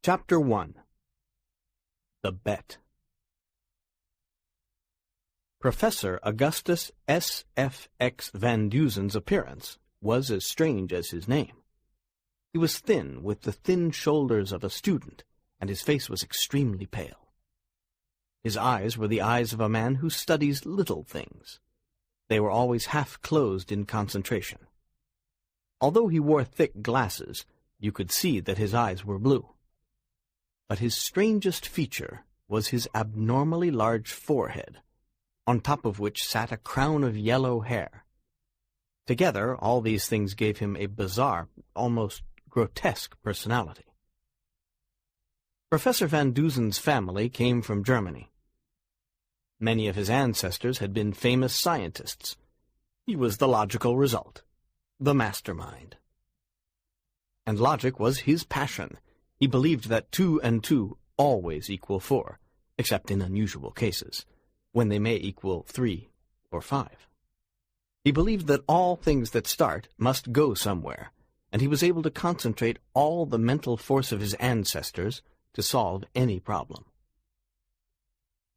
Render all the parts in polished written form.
Chapter 1. The Bet. Professor Augustus S. F. X. Van Duzen's appearance was as strange as his name. He was thin, with the thin shoulders of a student, and his face was extremely pale. His eyes were the eyes of a man who studies little things. They were always half-closed in concentration. Although he wore thick glasses, you could see that his eyes were blue. But his strangest feature was his abnormally large forehead, on top of which sat a crown of yellow hair. Together, all these things gave him a bizarre, almost grotesque personality. Professor Van Duzen's family came from Germany. Many of his ancestors had been famous scientists. He was the logical result, the mastermind. And logic was his passion. He believed that 2 and 2 always equal 4, except in unusual cases, when they may equal 3 or 5. He believed that all things that start must go somewhere, and he was able to concentrate all the mental force of his ancestors to solve any problem.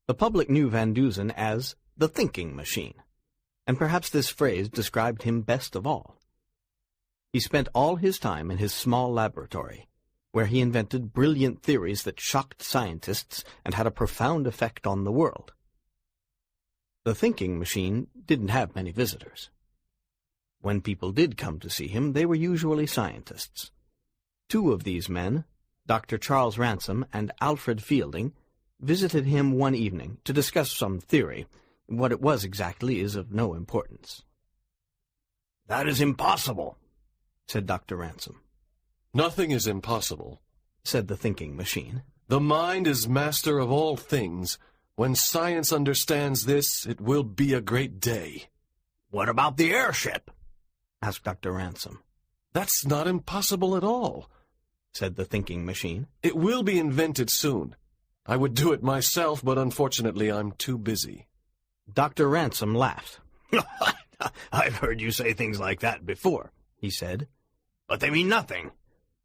The public knew Van Duzen as the thinking machine, and perhaps this phrase described him best of all. He spent all his time in his small laboratory, where he invented brilliant theories that shocked scientists and had a profound effect on the world. The thinking machine didn't have many visitors. When people did come to see him, they were usually scientists. 2 of these men, Dr. Charles Ransom and Alfred Fielding, visited him one evening to discuss some theory. What it was exactly is of no importance. "That is impossible," said Dr. Ransom. "Nothing is impossible," said the thinking machine. "The mind is master of all things. When science understands this, it will be a great day." "What about the airship?" asked Dr. Ransom. "That's not impossible at all," said the thinking machine. "It will be invented soon. I would do it myself, but unfortunately I'm too busy." Dr. Ransom laughed. "I've heard you say things like that before," he said. "But they mean nothing.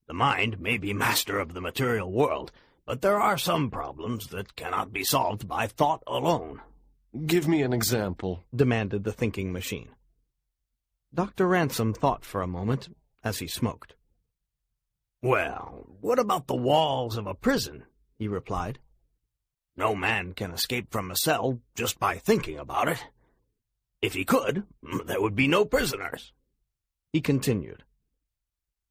The mind may be master of the material world, but there are some problems that cannot be solved by thought alone." "Give me an example," demanded the thinking machine. Dr. Ransom thought for a moment as he smoked. "Well, what about the walls of a prison?" he replied. "No man can escape from a cell just by thinking about it. If he could, there would be no prisoners." He continued,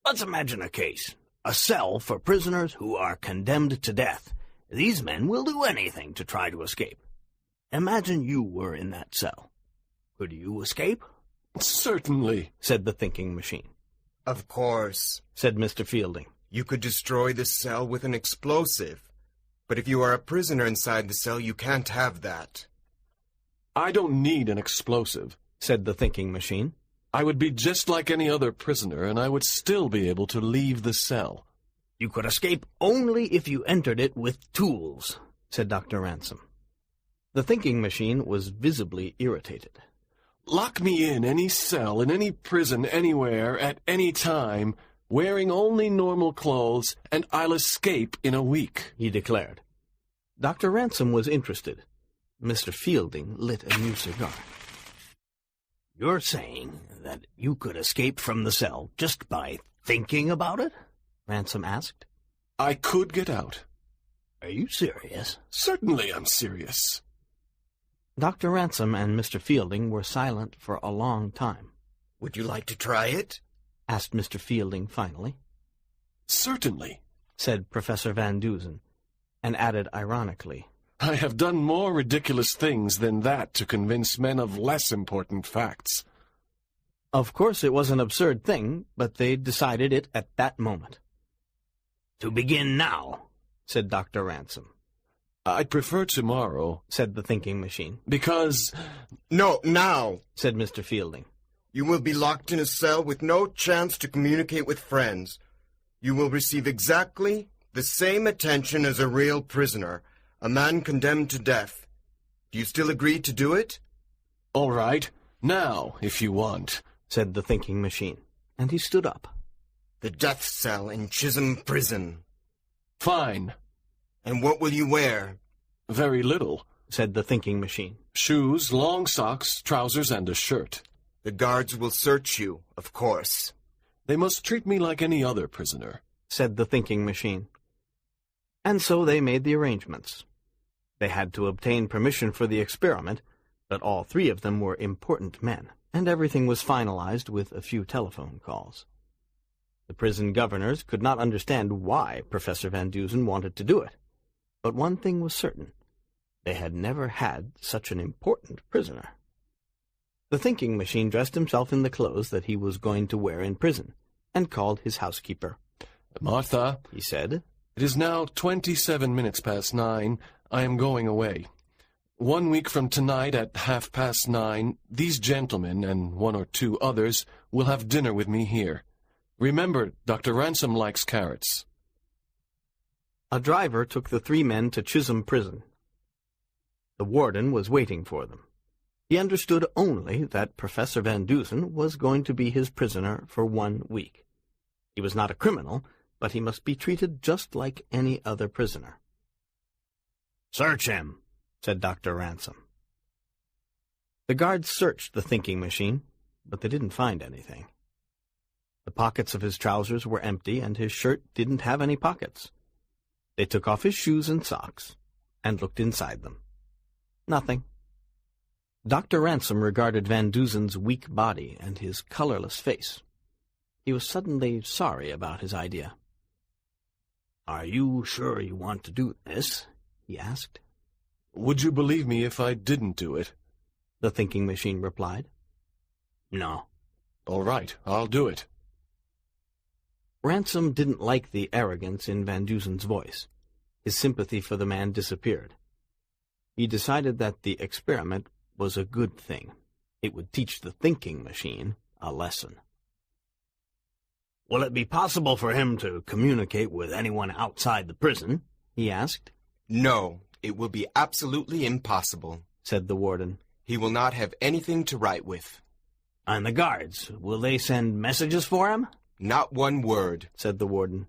"Let's imagine a case, a cell for prisoners who are condemned to death. These men will do anything to try to escape. Imagine you were in that cell. Could you escape?" "Certainly," said the thinking machine. "Of course," said Mr. Fielding. "You could destroy the cell with an explosive. But if you are a prisoner inside the cell, you can't have that." "I don't need an explosive," said the thinking machine. "I would be just like any other prisoner, and I would still be able to leave the cell." "You could escape only if you entered it with tools," said Dr. Ransom. The thinking machine was visibly irritated. "Lock me in any cell, in any prison, anywhere, at any time, wearing only normal clothes, and I'll escape in a week," he declared. Dr. Ransom was interested. Mr. Fielding lit a new cigar. "You're saying that you could escape from the cell just by thinking about it?" Ransom asked. "I could get out." "Are you serious?" "Certainly I'm serious." Dr. Ransom and Mr. Fielding were silent for a long time. "Would you like to try it?" asked Mr. Fielding finally. "Certainly," said Professor Van Duzen, and added ironically, "I have done more ridiculous things than that to convince men of less important facts." Of course it was an absurd thing, but they decided it at that moment. "To begin now," said Dr. Ransom. "I'd prefer tomorrow," said the thinking machine. "Because—" "No, now," said Mr. Fielding. "You will be locked in a cell with no chance to communicate with friends. You will receive exactly the same attention as a real prisoner, a man condemned to death. Do you still agree to do it?" "All right, now, if you want," said the thinking machine, and he stood up. "The death cell in Chisholm prison." Fine. And what will you wear? Very little, said the thinking machine. Shoes, long socks, trousers, and a shirt. The guards will search you, of course. They must treat me like any other prisoner, said the thinking machine. And so they made the arrangements. They had to obtain permission for the experiment, but all three of them were important men, and everything was finalized with a few telephone calls. The prison governors could not understand why Professor Van Dusen wanted to do it, but one thing was certain. They had never had such an important prisoner. The thinking machine dressed himself in the clothes that he was going to wear in prison, and called his housekeeper. Martha, he said, it is now 27 minutes past 9. I am going away. 1 week from tonight at 9:30, these gentlemen and 1 or 2 others will have dinner with me here. Remember, Dr. Ransom likes carrots. A driver took the 3 men to Chisholm prison. The warden was waiting for them. He understood only that Professor Van Dusen was going to be his prisoner for 1 week. He was not a criminal, but he must be treated just like any other prisoner. "Search him," said Dr. Ransom. The guards searched the thinking machine, but they didn't find anything. The pockets of his trousers were empty, and his shirt didn't have any pockets. They took off his shoes and socks, and looked inside them. Nothing. Dr. Ransom regarded Van Dusen's weak body and his colorless face. He was suddenly sorry about his idea. "Are you sure you want to do this?" he asked. Would you believe me if I didn't do it? The thinking machine replied. "No." All right, I'll do it. Ransom didn't like the arrogance in Van Dusen's voice. His sympathy for the man disappeared. He decided that the experiment was a good thing. It would teach the thinking machine a lesson. "Will it be possible for him to communicate with anyone outside the prison?" he asked. No, it will be absolutely impossible, said the warden. He will not have anything to write with. "And the guards, will they send messages for him?" Not one word, said the warden.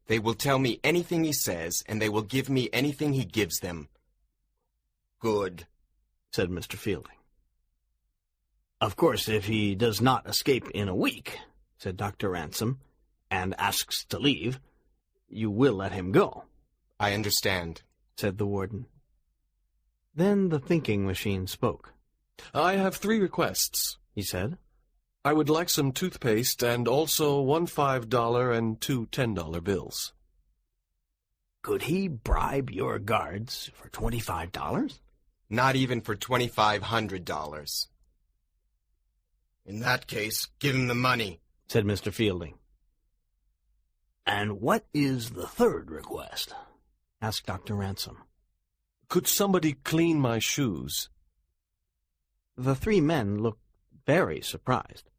They will tell me anything he says, and they will give me anything he gives them. Good, said Mr. Fielding. "Of course, if he does not escape in a week," said Dr. Ransom, "and asks to leave, you will let him go." I understand, said the warden. Then the thinking machine spoke. I have 3 requests, he said. I would like some toothpaste and also 1 $5 and 2 $10 bills. Could he bribe your guards for $25? Not even for $2,500. In that case, give him the money, said Mr. Fielding. "And what is the 3rd request?" asked Dr. Ransom. Could somebody clean my shoes? The 3 men looked very surprised.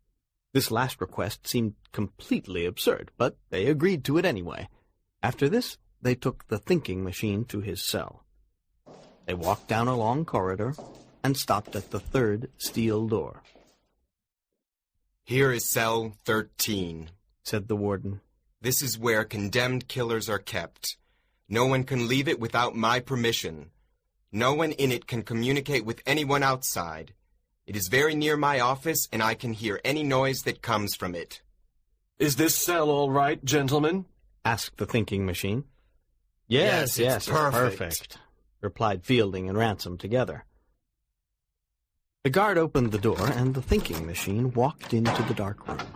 This last request seemed completely absurd, but they agreed to it anyway. After this, they took the thinking machine to his cell. They walked down a long corridor and stopped at the 3rd steel door. Here is cell 13, said the warden. This is where condemned killers are kept. No one can leave it without my permission. No one in it can communicate with anyone outside. It is very near my office, and I can hear any noise that comes from it. Is this cell all right, gentlemen? asked the thinking machine. Yes, it's perfect, replied Fielding and Ransom together. The guard opened the door, and the thinking machine walked into the dark room.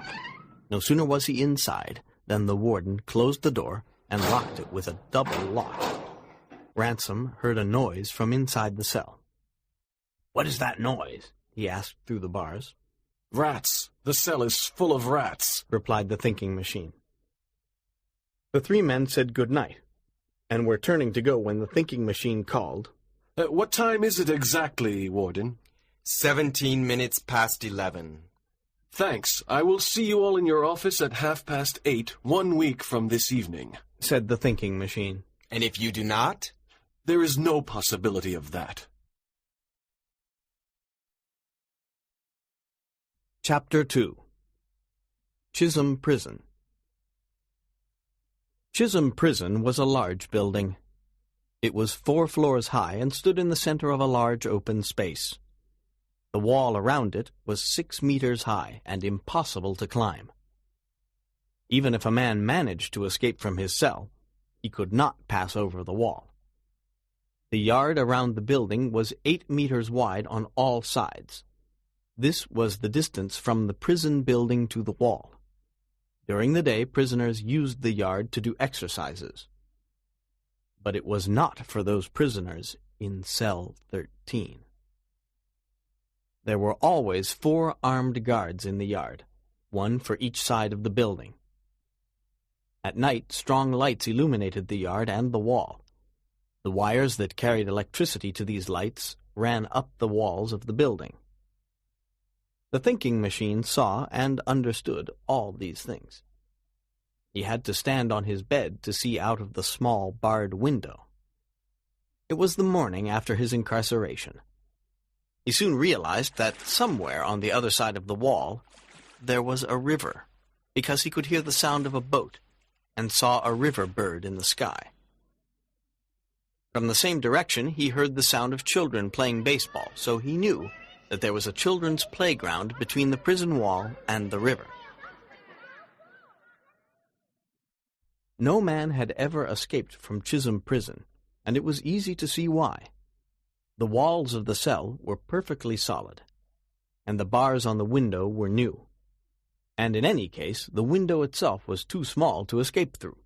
No sooner was he inside than the warden closed the door and locked it with a double lock. Ransom heard a noise from inside the cell. "What is that noise?" he asked through the bars. Rats. The cell is full of rats, replied the thinking machine. The 3 men said good night, and were turning to go when the thinking machine called. What time is it exactly, Warden? 17 minutes past 11. Thanks. I will see you all in your office at 8:30, 1 week from this evening, said the thinking machine. And if you do not? There is no possibility of that. Chapter 2. Chisholm Prison. Chisholm Prison was a large building. It was 4 floors high and stood in the center of a large open space. The wall around it was 6 meters high and impossible to climb. Even if a man managed to escape from his cell, he could not pass over the wall. The yard around the building was 8 meters wide on all sides. This was the distance from the prison building to the wall. During the day, prisoners used the yard to do exercises. But it was not for those prisoners in cell 13. There were always 4 armed guards in the yard, 1 for each side of the building. At night, strong lights illuminated the yard and the wall. The wires that carried electricity to these lights ran up the walls of the building. The thinking machine saw and understood all these things. He had to stand on his bed to see out of the small barred window. It was the morning after his incarceration. He soon realized that somewhere on the other side of the wall there was a river, because he could hear the sound of a boat and saw a river bird in the sky. From the same direction he heard the sound of children playing baseball, so he knew that there was a children's playground between the prison wall and the river. No man had ever escaped from Chisholm Prison, and it was easy to see why. The walls of the cell were perfectly solid, and the bars on the window were new. And in any case, the window itself was too small to escape through.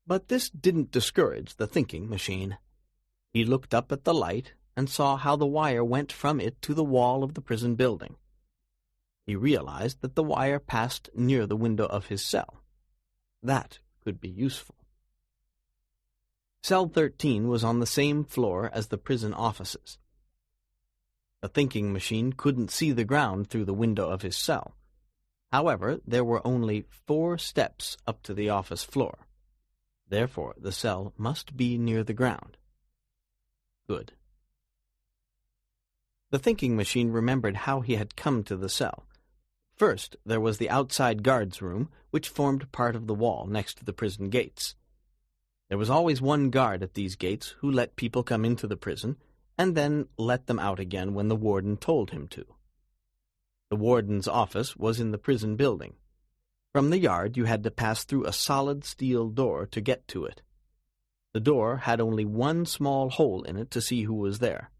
But this didn't discourage the thinking machine. He looked up at the light and saw how the wire went from it to the wall of the prison building. He realized that the wire passed near the window of his cell. That could be useful. Cell 13 was on the same floor as the prison offices. The thinking machine couldn't see the ground through the window of his cell. However, there were only 4 steps up to the office floor. Therefore, the cell must be near the ground. Good. The thinking machine remembered how he had come to the cell. First, there was the outside guards' room, which formed part of the wall next to the prison gates. There was always 1 guard at these gates who let people come into the prison and then let them out again when the warden told him to. The warden's office was in the prison building. From the yard you had to pass through a solid steel door to get to it. The door had only 1 small hole in it to see who was there.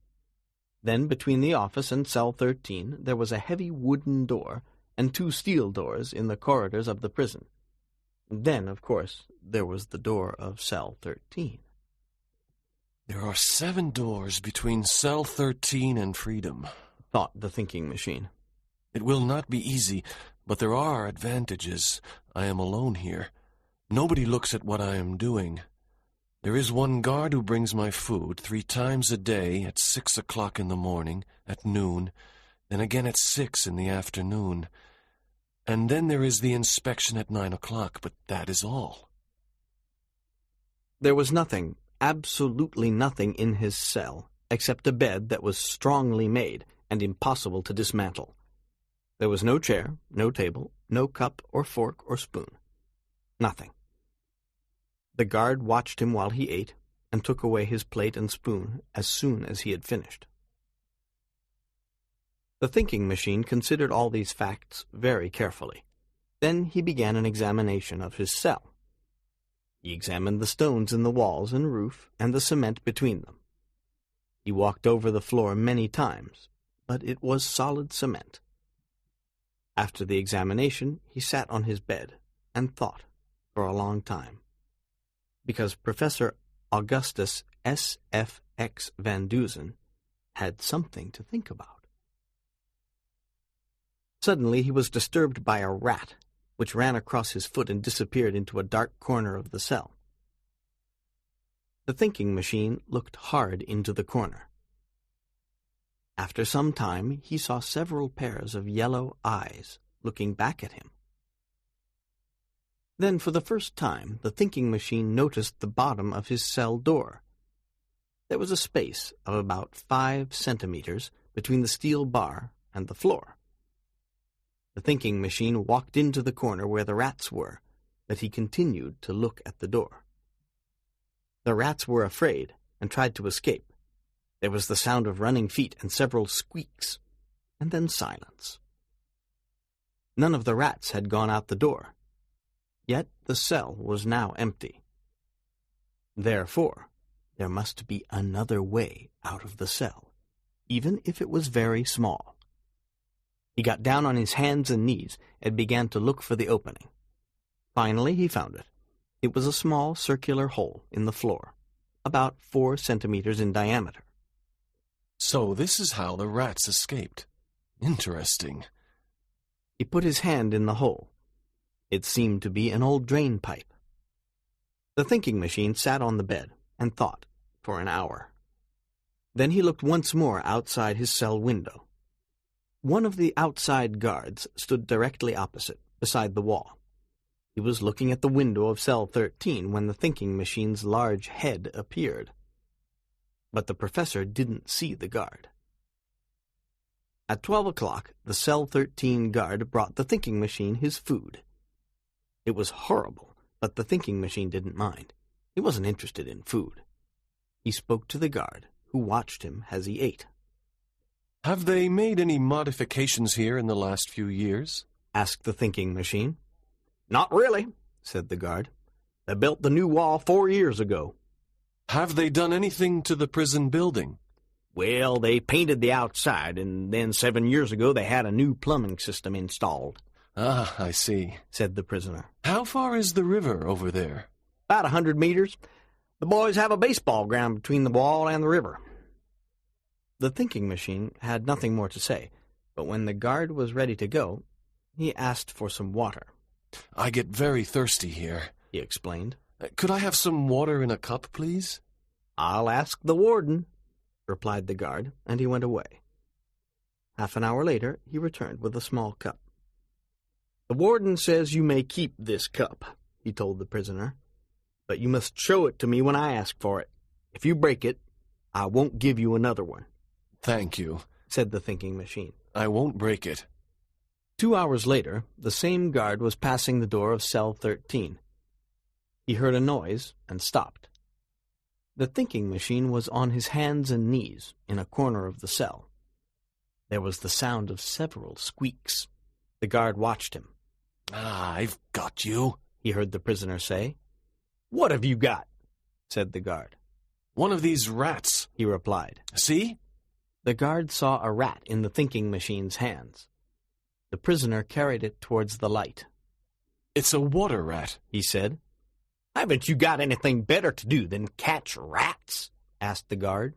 Then between the office and cell 13 there was a heavy wooden door and 2 steel doors in the corridors of the prison. Then, of course, there was the door of cell 13. There are 7 doors between cell 13 and freedom, thought the thinking machine. It will not be easy, but there are advantages. I am alone here. Nobody looks at what I am doing. There is 1 guard who brings my food 3 times a day at 6 o'clock in the morning, at noon, then again at 6 in the afternoon. And then there is the inspection at 9 o'clock, but that is all. There was nothing, absolutely nothing in his cell, except a bed that was strongly made and impossible to dismantle. There was no chair, no table, no cup or fork or spoon. Nothing. The guard watched him while he ate and took away his plate and spoon as soon as he had finished. The thinking machine considered all these facts very carefully. Then he began an examination of his cell. He examined the stones in the walls and roof and the cement between them. He walked over the floor many times, but it was solid cement. After the examination, he sat on his bed and thought for a long time, because Professor Augustus S.F.X. Van Dusen had something to think about. Suddenly he was disturbed by a rat, which ran across his foot and disappeared into a dark corner of the cell. The thinking machine looked hard into the corner. After some time, he saw several pairs of yellow eyes looking back at him. Then, for the first time, the thinking machine noticed the bottom of his cell door. There was a space of about 5 centimeters between the steel bar and the floor. The thinking machine walked into the corner where the rats were, but he continued to look at the door. The rats were afraid and tried to escape. There was the sound of running feet and several squeaks, and then silence. None of the rats had gone out the door, yet the cell was now empty. Therefore, there must be another way out of the cell, even if it was very small. He got down on his hands and knees and began to look for the opening. Finally, he found it. It was a small circular hole in the floor, about 4 centimeters in diameter. So this is how the rats escaped. Interesting. He put his hand in the hole. It seemed to be an old drain pipe. The thinking machine sat on the bed and thought for an hour. Then he looked once more outside his cell window. One of the outside guards stood directly opposite, beside the wall. He was looking at the window of cell 13 when the thinking machine's large head appeared. But the professor didn't see the guard. At 12 o'clock, the cell 13 guard brought the thinking machine his food. It was horrible, but the thinking machine didn't mind. He wasn't interested in food. He spoke to the guard, who watched him as he ate. Have they made any modifications here in the last few years? Asked the thinking machine. Not really, said the guard. They built the new wall 4 years ago. Have they done anything to the prison building? Well, they painted the outside, and then 7 years ago they had a new plumbing system installed. Ah, I see, said the prisoner. How far is the river over there? About 100 meters. The boys have a baseball ground between the wall and the river. The thinking machine had nothing more to say, but when the guard was ready to go, he asked for some water. I get very thirsty here, he explained. Could I have some water in a cup, please? I'll ask the warden, replied the guard, and he went away. Half an hour later, he returned with a small cup. The warden says you may keep this cup, he told the prisoner, but you must show it to me when I ask for it. If you break it, I won't give you another one. Thank you, said the thinking machine. I won't break it. 2 hours later, the same guard was passing the door of cell 13. He heard a noise and stopped. The thinking machine was on his hands and knees in a corner of the cell. There was the sound of several squeaks. The guard watched him. I've got you, he heard the prisoner say. What have you got? Said the guard. One of these rats, he replied. See? The guard saw a rat in the thinking machine's hands. The prisoner carried it towards the light. It's a water rat, he said. Haven't you got anything better to do than catch rats? Asked the guard.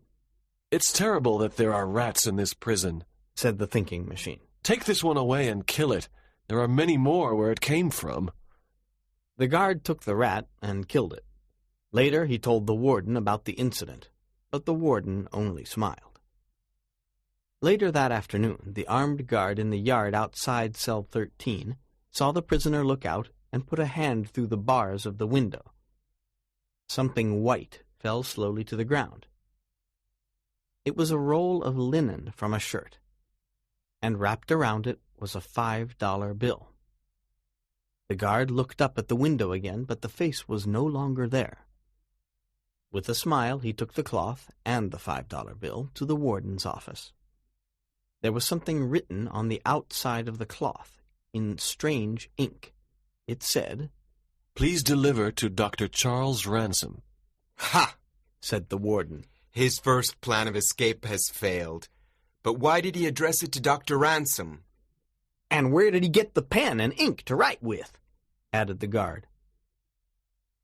It's terrible that there are rats in this prison, said the thinking machine. Take this one away and kill it. There are many more where it came from. The guard took the rat and killed it. Later he told the warden about the incident, but the warden only smiled. Later that afternoon, the armed guard in the yard outside cell 13 saw the prisoner look out and put a hand through the bars of the window. Something white fell slowly to the ground. It was a roll of linen from a shirt, and wrapped around it was a $5 bill. The guard looked up at the window again, but the face was no longer there. With a smile, he took the cloth and the $5 bill to the warden's office. There was something written on the outside of the cloth in strange ink. It said, Please deliver to Dr. Charles Ransom. Ha! said the warden. His first plan of escape has failed. But why did he address it to Dr. Ransom? And where did he get the pen and ink to write with? Added the guard.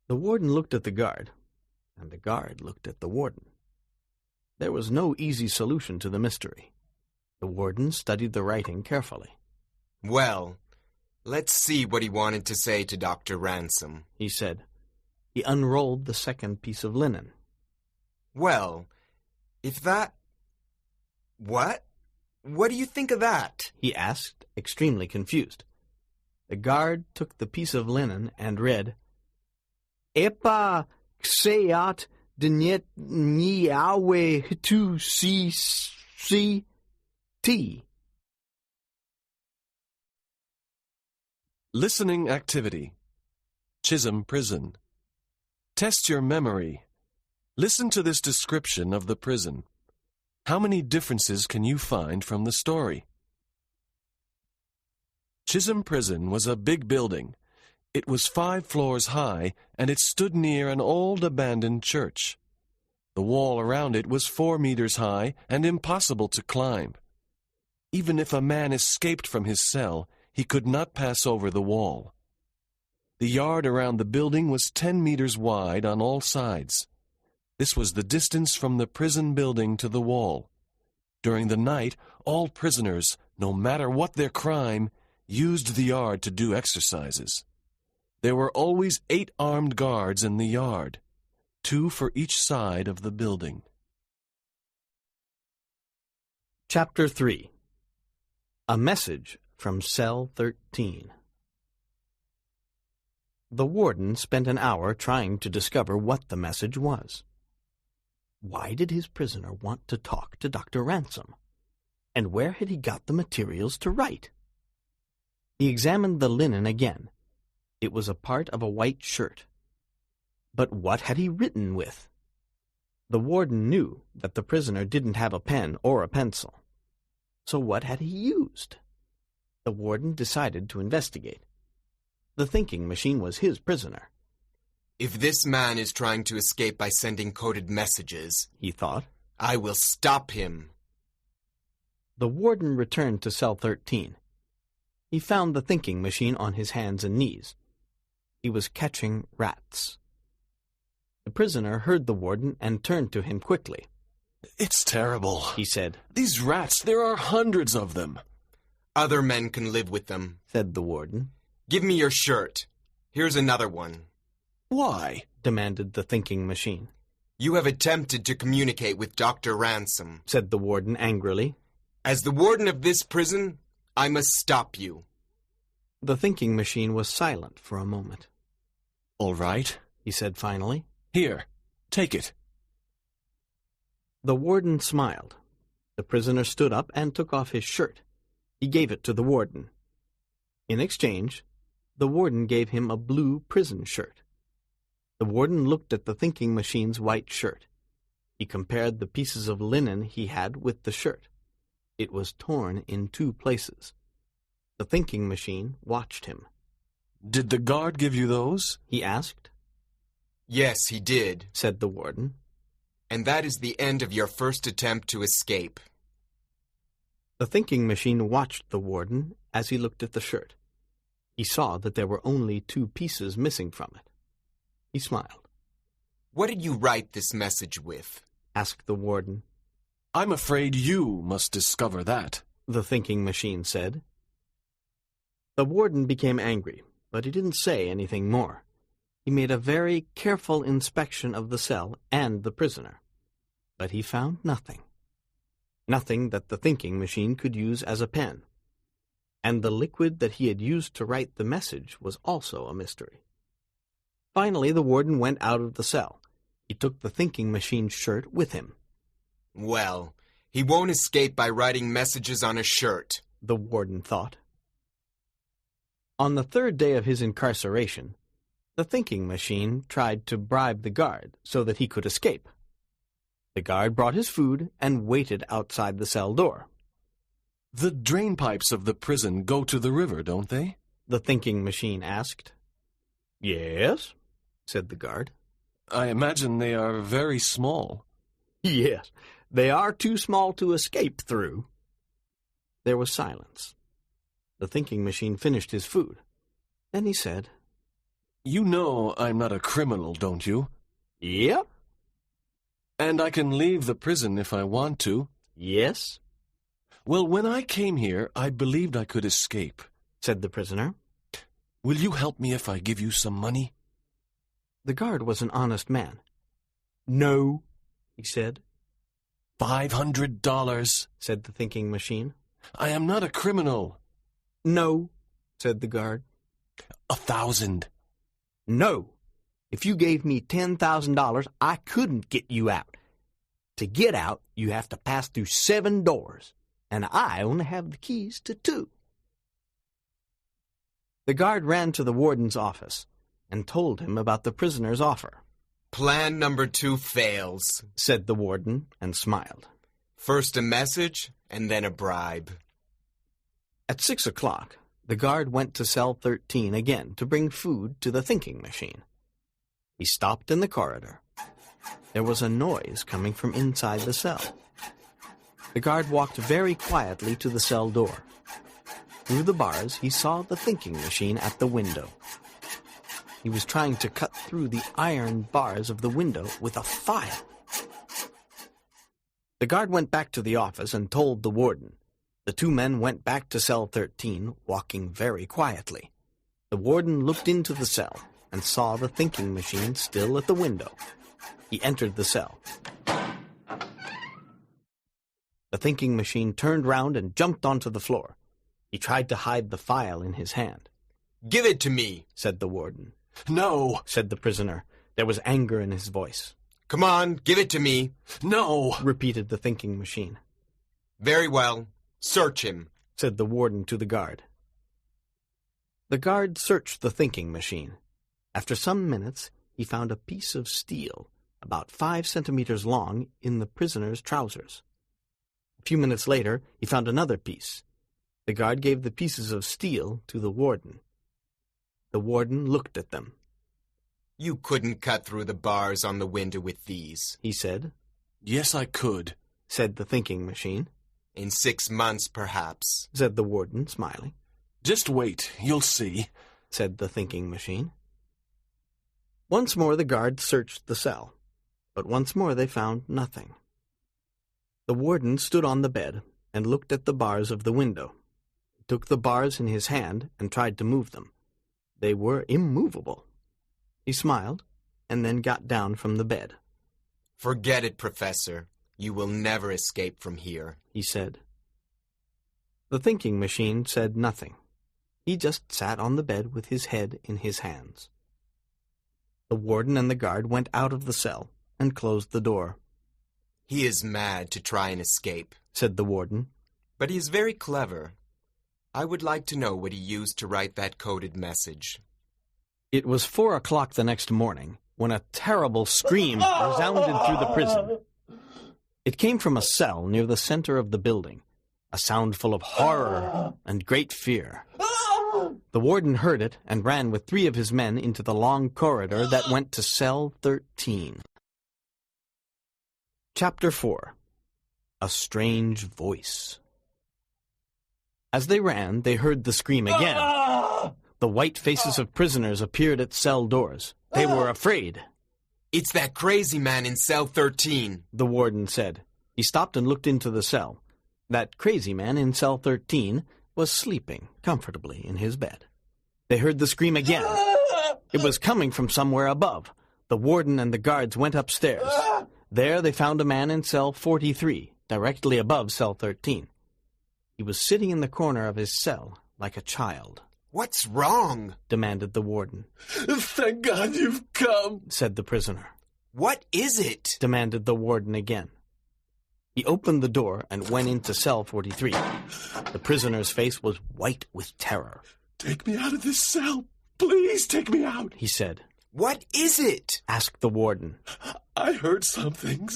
The warden looked at the guard, and the guard looked at the warden. There was no easy solution to the mystery. The warden studied the writing carefully. Well, let's see what he wanted to say to Dr. Ransom, he said. He unrolled the second piece of linen. Well, if that... What? What do you think of that? He asked, extremely confused. The guard took the piece of linen and read, Epa xeat dnet niawe hitu si T. Listening activity. Chisholm prison. Test your memory. Listen to this description of the prison. How many differences can you find from the story? Chisholm Prison was a big building. It was 5 floors high, and it stood near an old abandoned church. The wall around it was 4 meters high and impossible to climb. Even if a man escaped from his cell, he could not pass over the wall. The yard around the building was 10 meters wide on all sides. This was the distance from the prison building to the wall. During the night, all prisoners, no matter what their crime, used the yard to do exercises. There were always 8 armed guards in the yard, 2 for each side of the building. Chapter 3. A Message from Cell 13. The warden spent an hour trying to discover what the message was. Why did his prisoner want to talk to Dr. Ransom? And where had he got the materials to write? He examined the linen again. It was a part of a white shirt. But what had he written with? The warden knew that the prisoner didn't have a pen or a pencil. So what had he used? The warden decided to investigate. The thinking machine was his prisoner. If this man is trying to escape by sending coded messages, he thought, I will stop him. The warden returned to cell 13. He found the thinking machine on his hands and knees. He was catching rats. The prisoner heard the warden and turned to him quickly. It's terrible, he said. These rats, there are hundreds of them. Other men can live with them, said the warden. Give me your shirt. Here's another one. Why? Demanded the thinking machine. You have attempted to communicate with Dr. Ransom, said the warden angrily. As the warden of this prison, I must stop you. The thinking machine was silent for a moment. All right, he said finally. Here, take it. The warden smiled. The prisoner stood up and took off his shirt. He gave it to the warden. In exchange, the warden gave him a blue prison shirt. The warden looked at the thinking machine's white shirt. He compared the pieces of linen he had with the shirt. It was torn in 2 places. The thinking machine watched him. Did the guard give you those? He asked. Yes, he did, said the warden. And that is the end of your first attempt to escape. The thinking machine watched the warden as he looked at the shirt. He saw that there were only 2 pieces missing from it. He smiled. What did you write this message with? Asked the warden. I'm afraid you must discover that, the thinking machine said. The warden became angry, but he didn't say anything more. He made a very careful inspection of the cell and the prisoner. But he found nothing. Nothing that the thinking machine could use as a pen. And the liquid that he had used to write the message was also a mystery. Finally, the warden went out of the cell. He took the thinking machine's shirt with him. Well, he won't escape by writing messages on a shirt, the warden thought. On the 3rd day of his incarceration, the thinking machine tried to bribe the guard so that he could escape. The guard brought his food and waited outside the cell door. The drain pipes of the prison go to the river, don't they? The thinking machine asked. Yes, said the guard. I imagine they are very small. Yes, they are too small to escape through. There was silence. The thinking machine finished his food. Then he said, You know I'm not a criminal, don't you? Yep. And I can leave the prison if I want to. Yes. Well, when I came here, I believed I could escape, said the prisoner. Will you help me if I give you some money? The guard was an honest man. No, he said. $500, said the thinking machine. I am not a criminal. No, said the guard. 1,000. No. If you gave me $10,000, I couldn't get you out. To get out, you have to pass through 7 doors, and I only have the keys to 2. The guard ran to the warden's office. and told him about the prisoner's offer. Plan number 2 fails, said the warden, and smiled. First a message, and then a bribe. At 6 o'clock, the guard went to cell 13 again to bring food to the thinking machine. He stopped in the corridor. There was a noise coming from inside the cell. The guard walked very quietly to the cell door. Through the bars, he saw the thinking machine at the window. He was trying to cut through the iron bars of the window with a file. The guard went back to the office and told the warden. The 2 men went back to cell 13, walking very quietly. The warden looked into the cell and saw the thinking machine still at the window. He entered the cell. The thinking machine turned round and jumped onto the floor. He tried to hide the file in his hand. Give it to me, said the warden. No, said the prisoner. There was anger in his voice. Come on, give it to me. No, repeated the thinking machine. Very well. Search him, said the warden to the guard. The guard searched the thinking machine. After some minutes, he found a piece of steel, about 5 centimeters long, in the prisoner's trousers. A few minutes later, he found another piece. The guard gave the pieces of steel to the warden. The warden looked at them. You couldn't cut through the bars on the window with these, he said. Yes, I could, said the thinking machine. In 6 months, perhaps, said the warden, smiling. Just wait, you'll see, said the thinking machine. Once more the guard searched the cell, but once more they found nothing. The warden stood on the bed and looked at the bars of the window. He took the bars in his hand and tried to move them. They were immovable. He smiled and then got down from the bed. Forget it, Professor. You will never escape from here, he said. The thinking machine said nothing. He just sat on the bed with his head in his hands. The warden and the guard went out of the cell and closed the door. He is mad to try and escape, said the warden. But he is very clever. I would like to know what he used to write that coded message. It was 4 o'clock the next morning when a terrible scream resounded through the prison. It came from a cell near the center of the building, a sound full of horror and great fear. The warden heard it and ran with 3 of his men into the long corridor that went to cell 13. Chapter 4. A Strange Voice. As they ran, they heard the scream again. The white faces of prisoners appeared at cell doors. They were afraid. It's that crazy man in cell 13, the warden said. He stopped and looked into the cell. That crazy man in cell 13 was sleeping comfortably in his bed. They heard the scream again. It was coming from somewhere above. The warden and the guards went upstairs. There they found a man in cell 43, directly above cell 13. He was sitting in the corner of his cell like a child. What's wrong? Demanded the warden. Thank God you've come, said the prisoner. What is it? Demanded the warden again. He opened the door and went into cell 43. The prisoner's face was white with terror. Take me out of this cell. Please take me out, he said. What is it? Asked the warden. I heard something.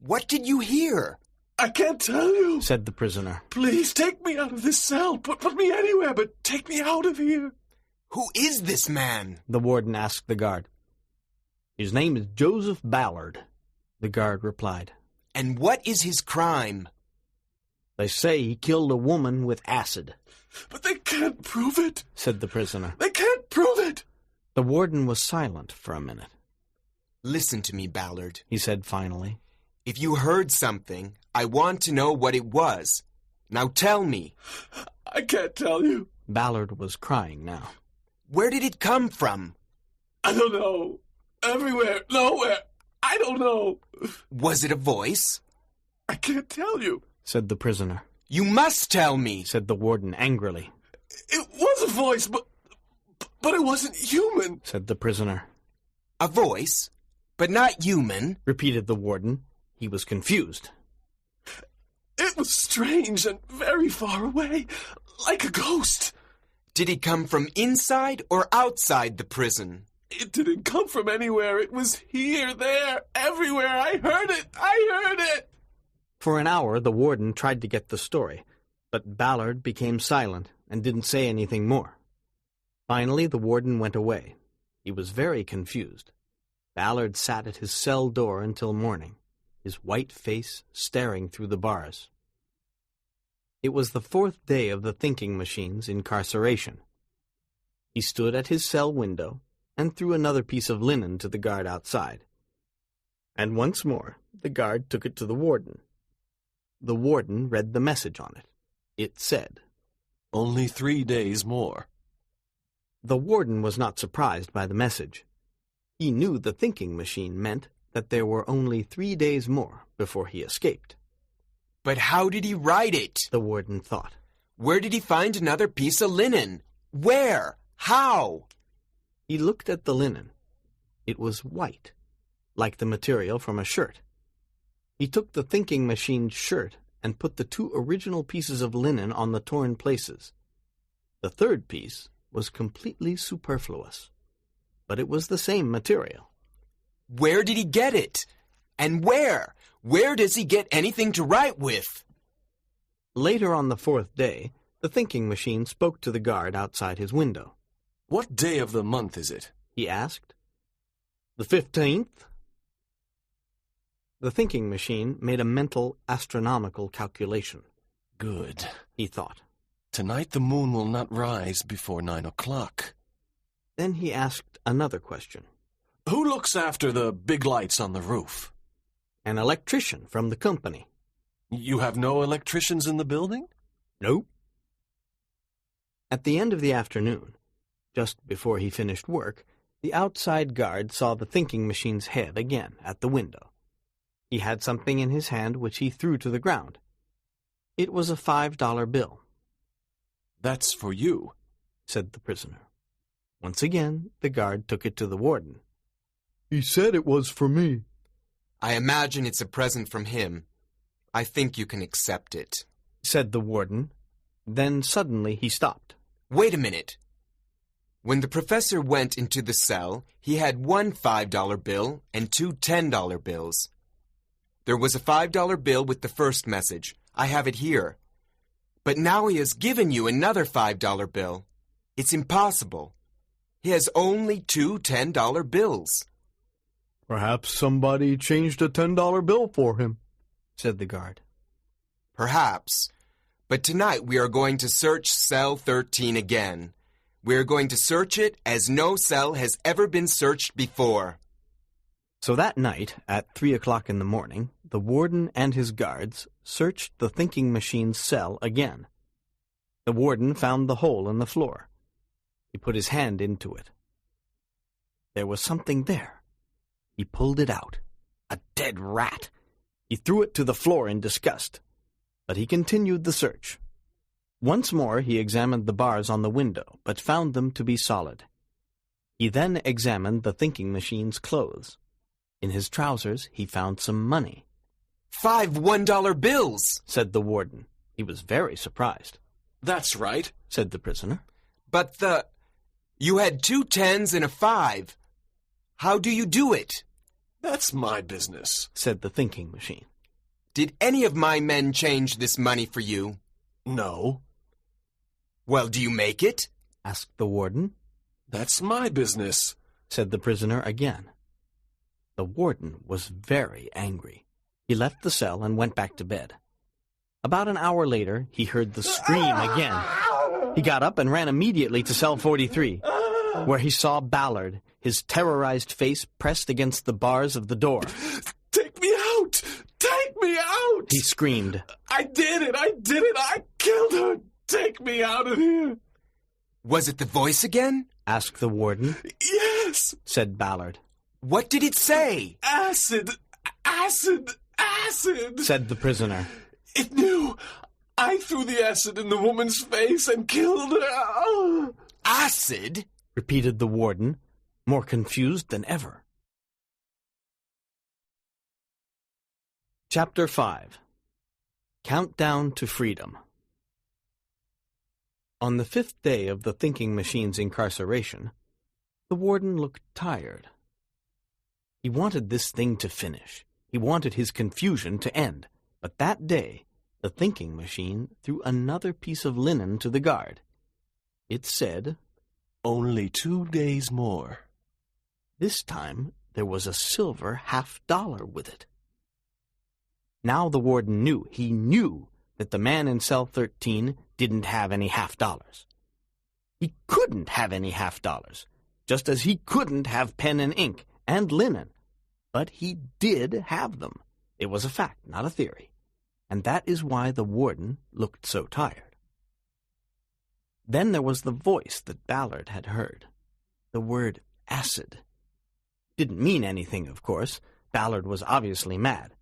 What did you hear? I can't tell you, said the prisoner. Please take me out of this cell. Put me anywhere, but take me out of here. Who is this man? The warden asked the guard. His name is Joseph Ballard, the guard replied. And what is his crime? They say he killed a woman with acid. But they can't prove it, said the prisoner. They can't prove it. The warden was silent for a minute. Listen to me, Ballard, he said finally. If you heard something, I want to know what it was. Now tell me. I can't tell you. Ballard was crying now. Where did it come from? I don't know. Everywhere, nowhere. I don't know. Was it a voice? I can't tell you, said the prisoner. You must tell me, said the warden angrily. It was a voice, but it wasn't human, said the prisoner. A voice, but not human, repeated the warden. He was confused. It was strange and very far away, like a ghost. Did he come from inside or outside the prison? It didn't come from anywhere. It was here, there, everywhere. I heard it. I heard it. For an hour, the warden tried to get the story, but Ballard became silent and didn't say anything more. Finally, the warden went away. He was very confused. Ballard sat at his cell door until morning, his white face staring through the bars. It was the 4th day of the thinking machine's incarceration. He stood at his cell window and threw another piece of linen to the guard outside. And once more, the guard took it to the warden. The warden read the message on it. It said, "Only 3 days more." The warden was not surprised by the message. He knew the thinking machine meant that there were only 3 days more before he escaped. But how did he write it? The warden thought. Where did he find another piece of linen? Where? How? He looked at the linen. It was white, like the material from a shirt. He took the thinking machine's shirt and put the 2 original pieces of linen on the torn places. The 3rd piece was completely superfluous, but it was the same material. Where did he get it? And where? Where does he get anything to write with? Later on the 4th day, the thinking machine spoke to the guard outside his window. "What day of the month is it?" he asked. "The 15th. The thinking machine made a mental astronomical calculation. Good, he thought. Tonight the moon will not rise before 9 o'clock. Then he asked another question. Who looks after the big lights on the roof? An electrician from the company. You have no electricians in the building? Nope. At the end of the afternoon, just before he finished work, the outside guard saw the thinking machine's head again at the window. He had something in his hand which he threw to the ground. It was a $5 bill. That's for you, said the prisoner. Once again, the guard took it to the warden. He said it was for me. I imagine it's a present from him. I think you can accept it, said the warden. Then suddenly he stopped. Wait a minute. When the professor went into the cell, he had one $5 bill and two $10 bills. There was a $5 bill with the first message. I have it here. But now he has given you another $5 bill. It's impossible. He has only two $10 bills. Perhaps somebody changed a $10 bill for him, said the guard. Perhaps. But tonight we are going to search cell 13 again. We are going to search it as no cell has ever been searched before. So that night, at 3 o'clock in the morning, the warden and his guards searched the thinking machine's cell again. The warden found the hole in the floor. He put his hand into it. There was something there. He pulled it out. A dead rat. He threw it to the floor in disgust. But he continued the search. Once more he examined the bars on the window, but found them to be solid. He then examined the thinking machine's clothes. In his trousers he found some money. 5 $1 bills, said the warden. He was very surprised. That's right, said the prisoner. But you had 2 10s and a 5. How do you do it? That's my business, said the thinking machine. Did any of my men change this money for you? No. Well, do you make it? asked the warden. That's my business, said the prisoner again. The warden was very angry. He left the cell and went back to bed. About an hour later, he heard the scream again. He got up and ran immediately to cell 43, where he saw Ballard, his terrorized face pressed against the bars of the door. Take me out! Take me out! He screamed. I did it! I killed her! Take me out of here! Was it the voice again? asked the warden. Yes, said Ballard. What did it say? Acid! Acid! Acid! said the prisoner. It knew. I threw the acid in the woman's face and killed her. Oh. Acid? repeated the warden, more confused than ever. Chapter 5. Countdown to Freedom. On the 5th day of the thinking machine's incarceration, the warden looked tired. He wanted this thing to finish. He wanted his confusion to end. But that day, the thinking machine threw another piece of linen to the guard. It said, "Only 2 days more." This time there was a silver $50 with it. Now the warden knew, he knew, that the man in cell 13 didn't have any $50. He couldn't have any $50, just as he couldn't have pen and ink and linen. But he did have them. It was a fact, not a theory. And that is why the warden looked so tired. Then there was the voice that Ballard had heard. The word acid. Didn't mean anything, of course. Ballard was obviously mad.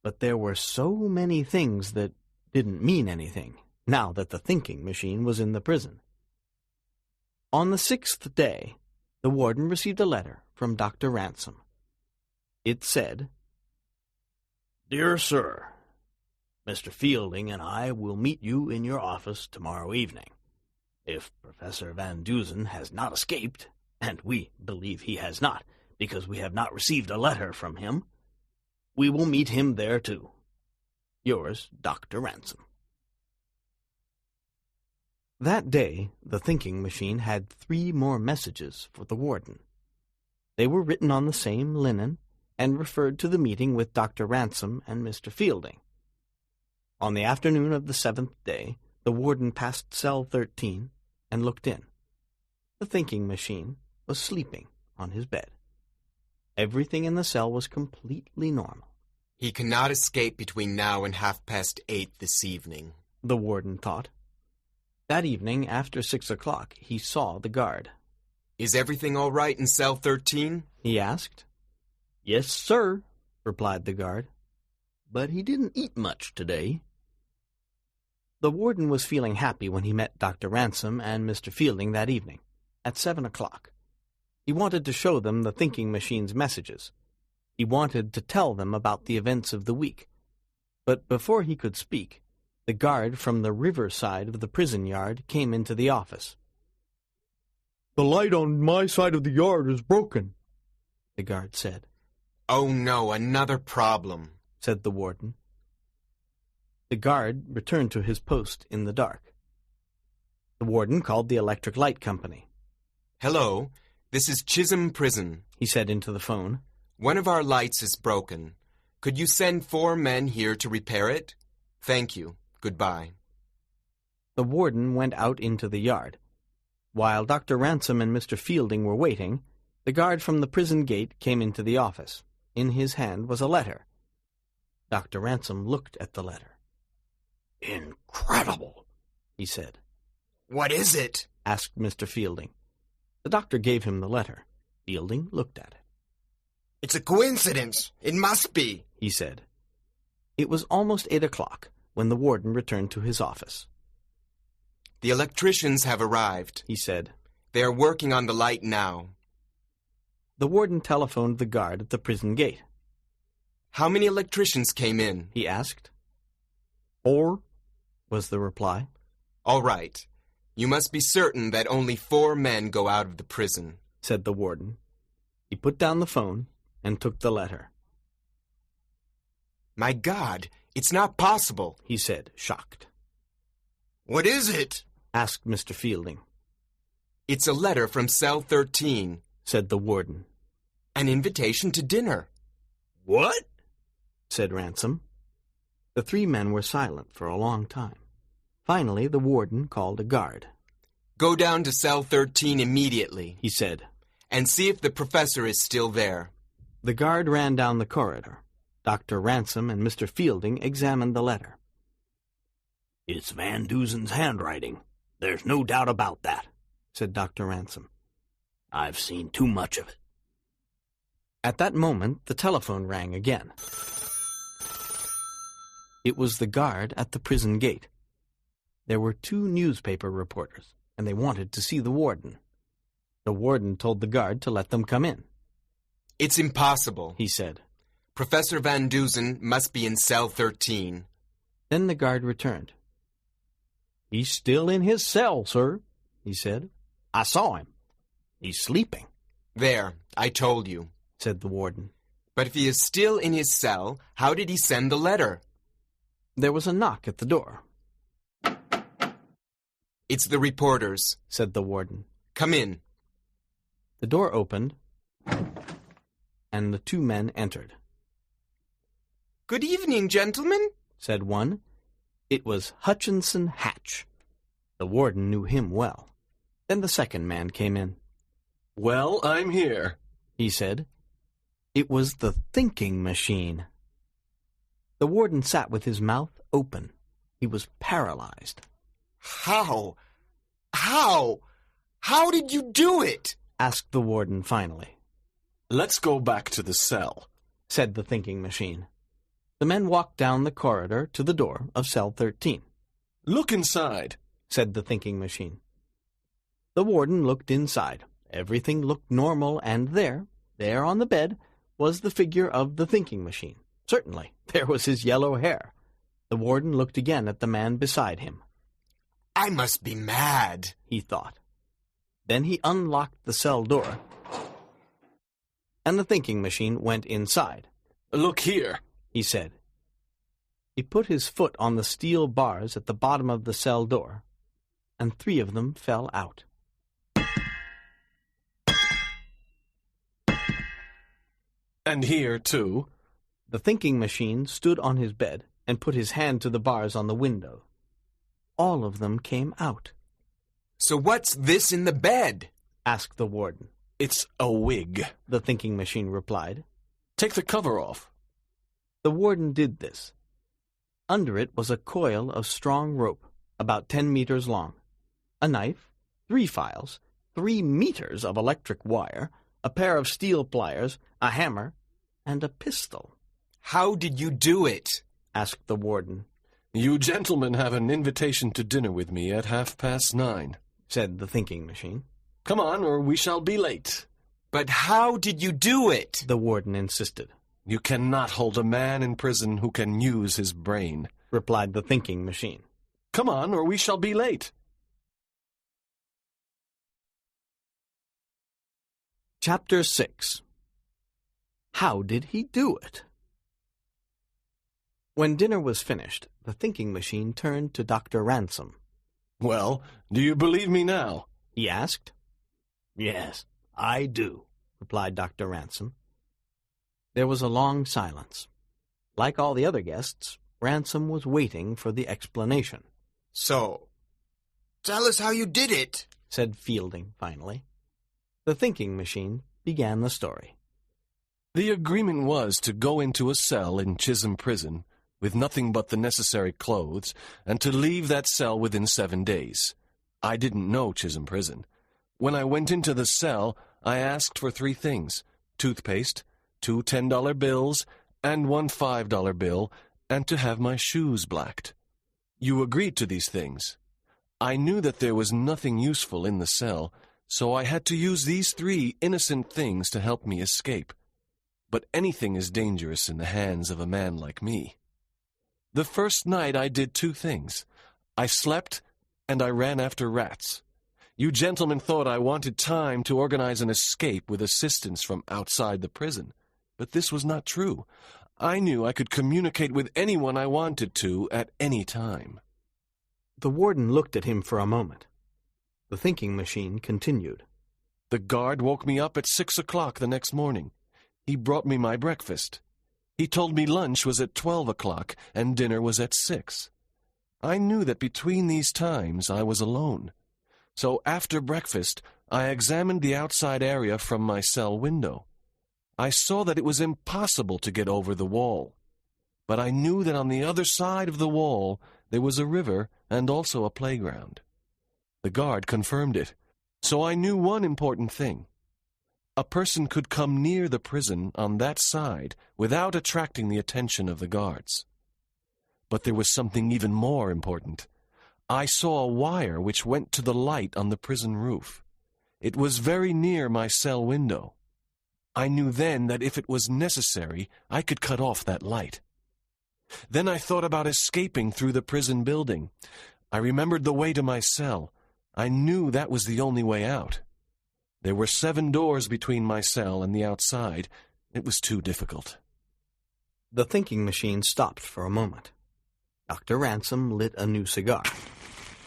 But there were so many things that didn't mean anything, now that the thinking machine was in the prison. On the 6th day, the warden received a letter from Dr. Ransom. It said, "Dear Sir, Mr. Fielding and I will meet you in your office tomorrow evening. If Professor Van Dusen has not escaped, and we believe he has not, because we have not received a letter from him, we will meet him there too. Yours, Dr. Ransom." That day, the thinking machine had 3 more messages for the warden. They were written on the same linen and referred to the meeting with Dr. Ransom and Mr. Fielding. On the afternoon of the 7th day, the warden passed cell 13 and looked in. The thinking machine was sleeping on his bed. Everything in the cell was completely normal. He cannot escape between now and 8:30 this evening, the warden thought. That evening, after 6 o'clock, he saw the guard. "Is everything all right in cell 13? he asked. "Yes, sir," replied the guard. "But he didn't eat much today." The warden was feeling happy when he met Dr. Ransom and Mr. Fielding that evening, at 7 o'clock. He wanted to show them the thinking machine's messages. He wanted to tell them about the events of the week. But before he could speak, the guard from the river side of the prison yard came into the office. "The light on my side of the yard is broken," the guard said. "Oh no, another problem," said the warden. The guard returned to his post in the dark. The warden called the electric light company. "Hello, this is Chisholm Prison," he said into the phone. "One of our lights is broken. Could you send 4 men here to repair it? Thank you. Goodbye." The warden went out into the yard. While Dr. Ransom and Mr. Fielding were waiting, the guard from the prison gate came into the office. In his hand was a letter. Dr. Ransom looked at the letter. "Incredible," he said. What is it? asked Mr. Fielding. The doctor gave him the letter. Fielding looked at it. It's a coincidence. It must be, he said. It was almost 8 o'clock when the warden returned to his office. "The electricians have arrived," he said. "They are working on the light now." The warden telephoned the guard at the prison gate. "How many electricians came in?" he asked. 4, was the reply. "All right. You must be certain that only 4 men go out of the prison," said the warden. He put down the phone and took the letter. "My God, it's not possible," he said, shocked. What is it? asked Mr. Fielding. "It's a letter from cell 13, said the warden. An invitation to dinner." What? said Ransom. The 3 men were silent for a long time. Finally, the warden called a guard. "Go down to cell 13 immediately," he said, "and see if the professor is still there." The guard ran down the corridor. Dr. Ransom and Mr. Fielding examined the letter. "It's Van Dusen's handwriting. There's no doubt about that," said Dr. Ransom. "I've seen too much of it." At that moment, the telephone rang again. It was the guard at the prison gate. There were 2 newspaper reporters, and they wanted to see the warden. The warden told the guard to let them come in. "It's impossible," he said. "Professor Van Dusen must be in cell 13. Then the guard returned. "He's still in his cell, sir," he said. "I saw him. He's sleeping," There, I told you. said the warden. But if he is still in his cell, how did he send the letter? There was a knock at the door. It's the reporters, said the warden. Come in. The door opened, and the two men entered. Good evening, gentlemen, said one. It was Hutchinson Hatch. The warden knew him well. Then the second man came in. Well, I'm here, he said. It was the thinking machine. The warden sat with his mouth open. He was paralyzed. How? How did you do it? Asked the warden finally. Let's go back to the cell, said the thinking machine. The men walked down the corridor to the door of cell 13. Look inside, said the thinking machine. The warden looked inside. Everything looked normal, and there on the bed, was the figure of the thinking machine. Certainly, there was his yellow hair. The warden looked again at the man beside him. I must be mad, he thought. Then he unlocked the cell door, and the thinking machine went inside. Look here, he said. He put his foot on the steel bars at the bottom of the cell door, and 3 of them fell out. And here, too. The thinking machine stood on his bed and put his hand to the bars on the window. All of them came out. So what's this in the bed? Asked the warden. It's a wig, the thinking machine replied. Take the cover off. The warden did this. Under it was a coil of strong rope, about 10 meters long, a knife, 3 files, 3 meters of electric wire, a pair of steel pliers, a hammer, and a pistol. How did you do it? Asked the warden. You gentlemen have an invitation to dinner with me at 9:30, said the thinking machine. Come on, or we shall be late. But how did you do it? The warden insisted. You cannot hold a man in prison who can use his brain, replied the thinking machine. Come on, or we shall be late. Chapter 6. How did he do it? When dinner was finished, the thinking machine turned to Dr. Ransom. Well, do you believe me now? He asked. Yes, I do, replied Dr. Ransom. There was a long silence. Like all the other guests, Ransom was waiting for the explanation. So, tell us how you did it, said Fielding finally. The thinking machine began the story. The agreement was to go into a cell in Chisholm prison with nothing but the necessary clothes, and to leave that cell within 7 days. I didn't know Chisholm prison. When I went into the cell, I asked for 3 things: toothpaste, 2 $10 bills, and 1 $5 bill, and to have my shoes blacked. You agreed to these things. I knew that there was nothing useful in the cell, so I had to use these 3 innocent things to help me escape. But anything is dangerous in the hands of a man like me. The first night I did 2 things. I slept, and I ran after rats. You gentlemen thought I wanted time to organize an escape with assistance from outside the prison, but this was not true. I knew I could communicate with anyone I wanted to at any time. The warden looked at him for a moment. The thinking machine continued. The guard woke me up at 6 o'clock the next morning. He brought me my breakfast. He told me lunch was at 12 o'clock and dinner was at 6. I knew that between these times I was alone. So after breakfast, I examined the outside area from my cell window. I saw that it was impossible to get over the wall. But I knew that on the other side of the wall there was a river and also a playground. The guard confirmed it. So I knew one important thing. A person could come near the prison on that side without attracting the attention of the guards. But there was something even more important. I saw a wire which went to the light on the prison roof. It was very near my cell window. I knew then that if it was necessary, I could cut off that light. Then I thought about escaping through the prison building. I remembered the way to my cell. I knew that was the only way out. There were 7 doors between my cell and the outside. It was too difficult. The thinking machine stopped for a moment. Dr. Ransom lit a new cigar.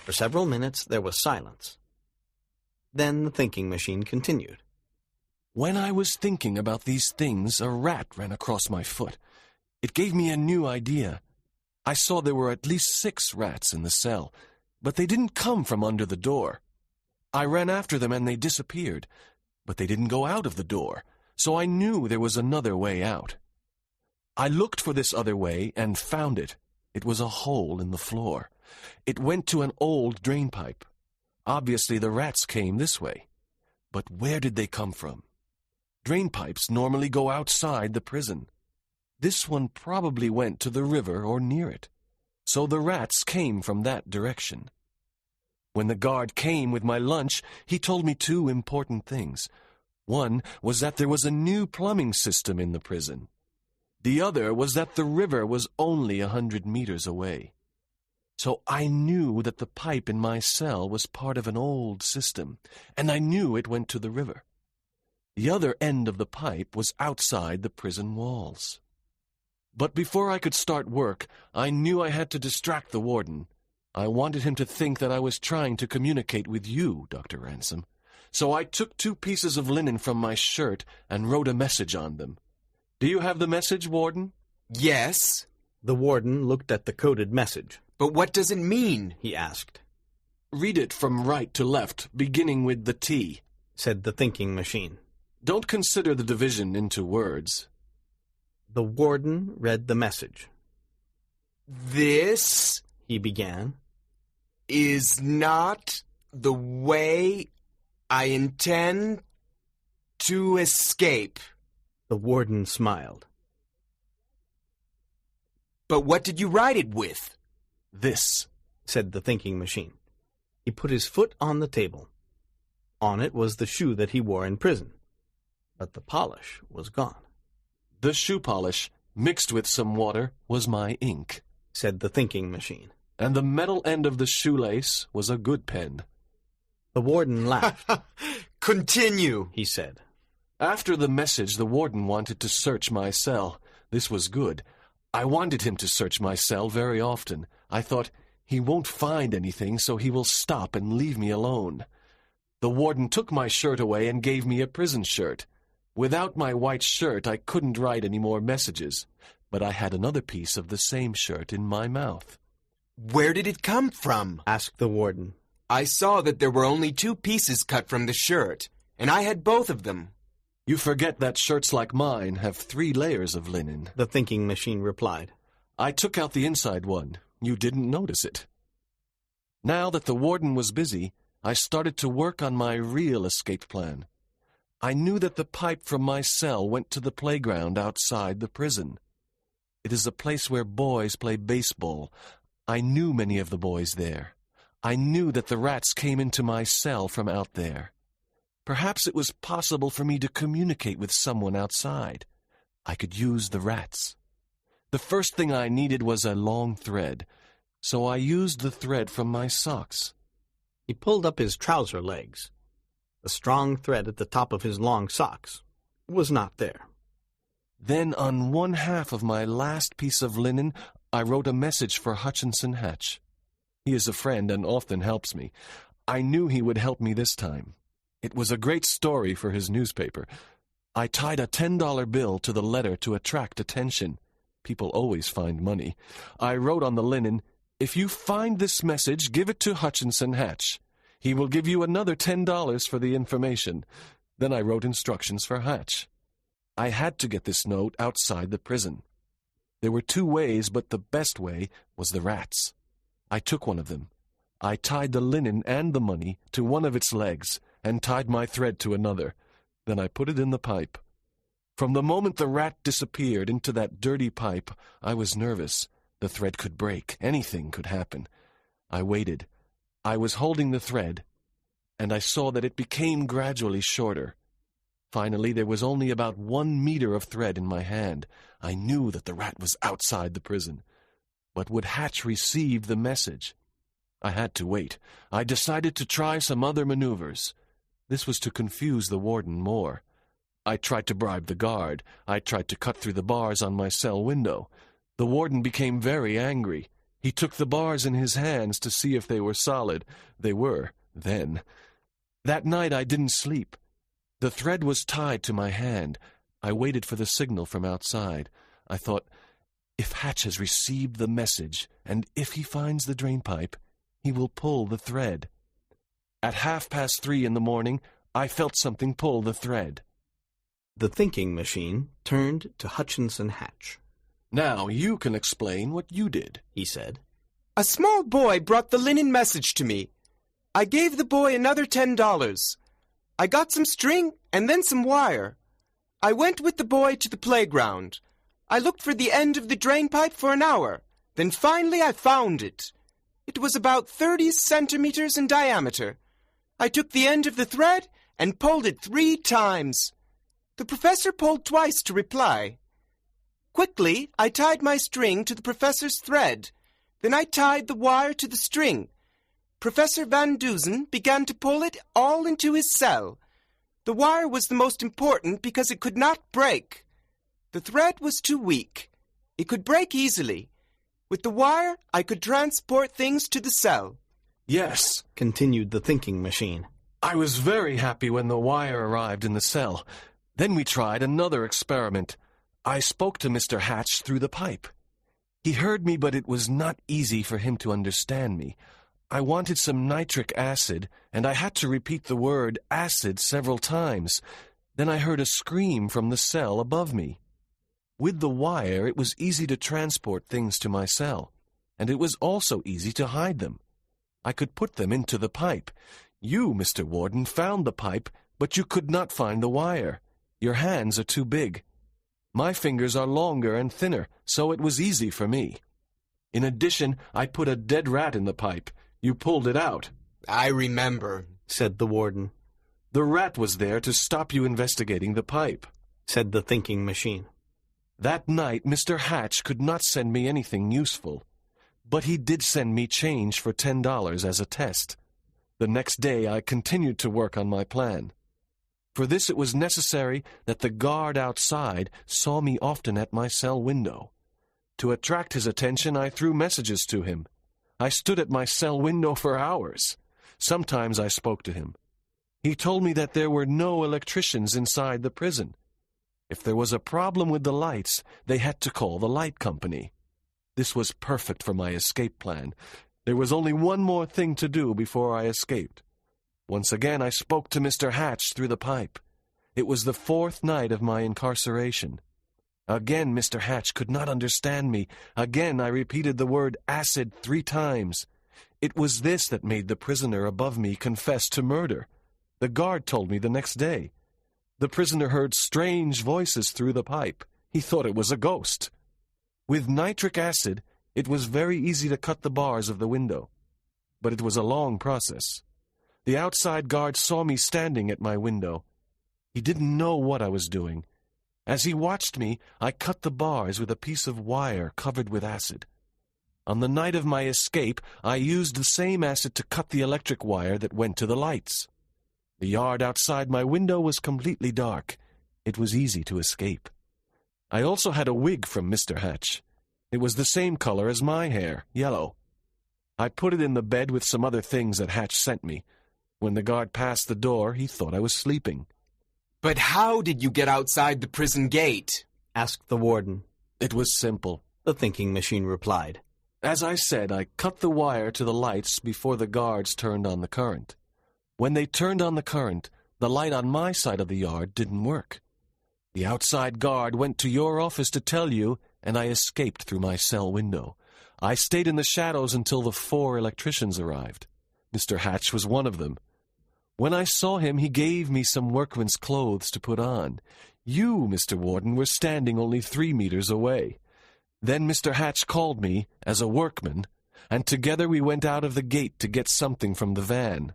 For several minutes there was silence. Then the thinking machine continued. When I was thinking about these things, a rat ran across my foot. It gave me a new idea. I saw there were at least 6 rats in the cell, but they didn't come from under the door. I ran after them and they disappeared, but they didn't go out of the door, so I knew there was another way out. I looked for this other way and found it. It was a hole in the floor. It went to an old drain pipe. Obviously the rats came this way. But where did they come from? Drain pipes normally go outside the prison. This one probably went to the river or near it. So the rats came from that direction. When the guard came with my lunch, he told me 2 important things. One was that there was a new plumbing system in the prison. The other was that the river was only 100 meters away. So I knew that the pipe in my cell was part of an old system, and I knew it went to the river. The other end of the pipe was outside the prison walls. But before I could start work, I knew I had to distract the warden. I wanted him to think that I was trying to communicate with you, Dr. Ransom. So I took 2 pieces of linen from my shirt and wrote a message on them. Do you have the message, Warden? Yes. The warden looked at the coded message. But what does it mean? He asked. Read it from right to left, beginning with the T, said the thinking machine. Don't consider the division into words. The warden read the message. This, he began, is not the way I intend to escape. The warden smiled. But what did you write it with? This, said the thinking machine. He put his foot on the table. On it was the shoe that he wore in prison, but the polish was gone. The shoe polish, mixed with some water, was my ink, said the thinking machine. And the metal end of the shoelace was a good pen. The warden laughed. Continue, he said. After the message, the warden wanted to search my cell. This was good. I wanted him to search my cell very often. I thought, he won't find anything, so he will stop and leave me alone. The warden took my shirt away and gave me a prison shirt. Without my white shirt, I couldn't write any more messages, but I had another piece of the same shirt in my mouth. Where did it come from? Asked the warden. I saw that there were only 2 pieces cut from the shirt, and I had both of them. You forget that shirts like mine have 3 layers of linen, the thinking machine replied. I took out the inside one. You didn't notice it. Now that the warden was busy, I started to work on my real escape plan. I knew that the pipe from my cell went to the playground outside the prison. It is a place where boys play baseball. I knew many of the boys there. I knew that the rats came into my cell from out there. Perhaps it was possible for me to communicate with someone outside. I could use the rats. The first thing I needed was a long thread, so I used the thread from my socks. He pulled up his trouser legs. The strong thread at the top of his long socks was not there. Then on 1/2 of my last piece of linen, I wrote a message for Hutchinson Hatch. He is a friend and often helps me. I knew he would help me this time. It was a great story for his newspaper. I tied a $10 bill to the letter to attract attention. People always find money. I wrote on the linen, "If you find this message, give it to Hutchinson Hatch. He will give you another $10 for the information." Then I wrote instructions for Hatch. I had to get this note outside the prison. There were 2 ways, but the best way was the rats. I took one of them. I tied the linen and the money to one of its legs and tied my thread to another. Then I put it in the pipe. From the moment the rat disappeared into that dirty pipe, I was nervous. The thread could break. Anything could happen. I waited. I was holding the thread, and I saw that it became gradually shorter. Finally, there was only about 1 meter of thread in my hand. I knew that the rat was outside the prison. But would Hatch receive the message? I had to wait. I decided to try some other maneuvers. This was to confuse the warden more. I tried to bribe the guard. I tried to cut through the bars on my cell window. The warden became very angry. He took the bars in his hands to see if they were solid. They were, then. That night I didn't sleep. The thread was tied to my hand. I waited for the signal from outside. I thought, if Hatch has received the message, and if he finds the drainpipe, he will pull the thread. At 3:30 in the morning, I felt something pull the thread. The thinking machine turned to Hutchinson Hatch. Now you can explain what you did, he said. A small boy brought the linen message to me. I gave the boy another $10. I got some string and then some wire. I went with the boy to the playground. I looked for the end of the drainpipe for an hour. Then finally I found it. It was about 30 centimeters in diameter. I took the end of the thread and pulled it 3 times. The professor pulled twice to reply. Quickly, I tied my string to the professor's thread. Then I tied the wire to the string. Professor Van Dusen began to pull it all into his cell. The wire was the most important because it could not break. The thread was too weak. It could break easily. With the wire, I could transport things to the cell. Yes, continued the thinking machine. I was very happy when the wire arrived in the cell. Then we tried another experiment. I spoke to Mr. Hatch through the pipe. He heard me, but it was not easy for him to understand me. I wanted some nitric acid, and I had to repeat the word acid several times. Then I heard a scream from the cell above me. With the wire, it was easy to transport things to my cell, and it was also easy to hide them. I could put them into the pipe. You, Mr. Warden, found the pipe, but you could not find the wire. Your hands are too big. My fingers are longer and thinner, so it was easy for me. In addition, I put a dead rat in the pipe. You pulled it out. I remember, said the warden. The rat was there to stop you investigating the pipe, said the thinking machine. That night, Mr. Hatch could not send me anything useful, but he did send me change for $10 as a test. The next day, I continued to work on my plan. For this, it was necessary that the guard outside saw me often at my cell window. To attract his attention, I threw messages to him. I stood at my cell window for hours. Sometimes I spoke to him. He told me that there were no electricians inside the prison. If there was a problem with the lights, they had to call the light company. This was perfect for my escape plan. There was only one more thing to do before I escaped. Once again, I spoke to Mr. Hatch through the pipe. It was the 4th night of my incarceration. Again, Mr. Hatch could not understand me. Again, I repeated the word acid 3 times. It was this that made the prisoner above me confess to murder. The guard told me the next day. The prisoner heard strange voices through the pipe. He thought it was a ghost. With nitric acid, it was very easy to cut the bars of the window. But it was a long process. The outside guard saw me standing at my window. He didn't know what I was doing. As he watched me, I cut the bars with a piece of wire covered with acid. On the night of my escape, I used the same acid to cut the electric wire that went to the lights. The yard outside my window was completely dark. It was easy to escape. I also had a wig from Mr. Hatch. It was the same color as my hair, yellow. I put it in the bed with some other things that Hatch sent me. When the guard passed the door, he thought I was sleeping. But how did you get outside the prison gate? Asked the warden. It was simple, the thinking machine replied. As I said, I cut the wire to the lights before the guards turned on the current. When they turned on the current, the light on my side of the yard didn't work. The outside guard went to your office to tell you, and I escaped through my cell window. I stayed in the shadows until the 4 electricians arrived. Mr. Hatch was one of them. When I saw him, he gave me some workman's clothes to put on. You, Mr. Warden, were standing only 3 meters away. Then Mr. Hatch called me as a workman, and together we went out of the gate to get something from the van.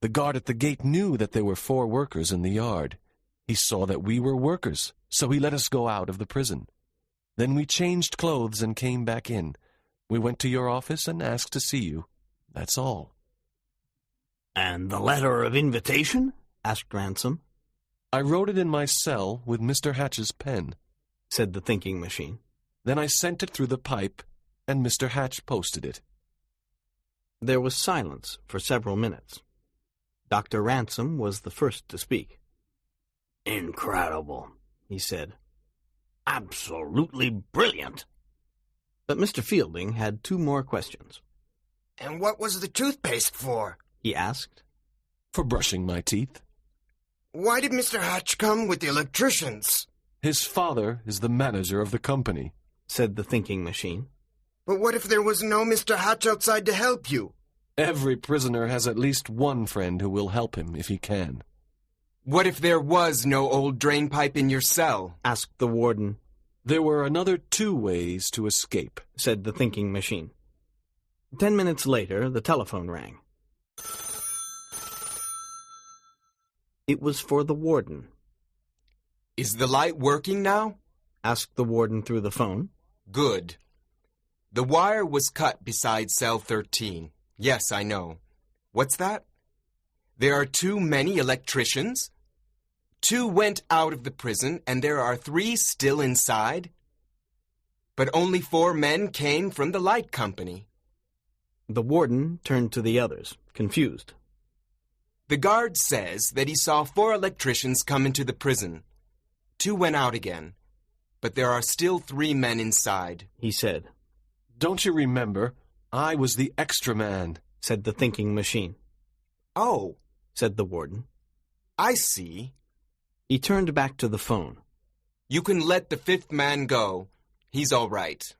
The guard at the gate knew that there were 4 workers in the yard. He saw that we were workers, so he let us go out of the prison. Then we changed clothes and came back in. We went to your office and asked to see you. That's all. And the letter of invitation? Asked Ransom. I wrote it in my cell with Mr. Hatch's pen, Said the thinking machine. Then I sent it through the pipe, and Mr. Hatch posted it. There was silence for several minutes. Dr. Ransom was the first to speak. Incredible, he said. Absolutely brilliant. But Mr. Fielding had two more questions. And what was the toothpaste for? He asked. For brushing my teeth. Why did Mr. Hatch come with the electricians? His father is the manager of the company, said the thinking machine. But what if there was no Mr. Hatch outside to help you? Every prisoner has at least one friend who will help him if he can. What if there was no old drain pipe in your cell? Asked the warden. There were another 2 ways to escape, said the thinking machine. 10 minutes later, the telephone rang. It was for the warden. Is the light working now? Asked the warden through the phone. Good. The wire was cut beside cell 13. Yes, I know. What's that? There are too many electricians? 2 went out of the prison, and there are 3 still inside? But only 4 men came from the light company. The warden turned to the others, confused. The guard says that he saw 4 electricians come into the prison. 2 went out again, but there are still 3 men inside, he said. Don't you remember? I was the extra man, said the thinking machine. Oh, said the warden. I see. He turned back to the phone. You can let the 5th man go. He's all right.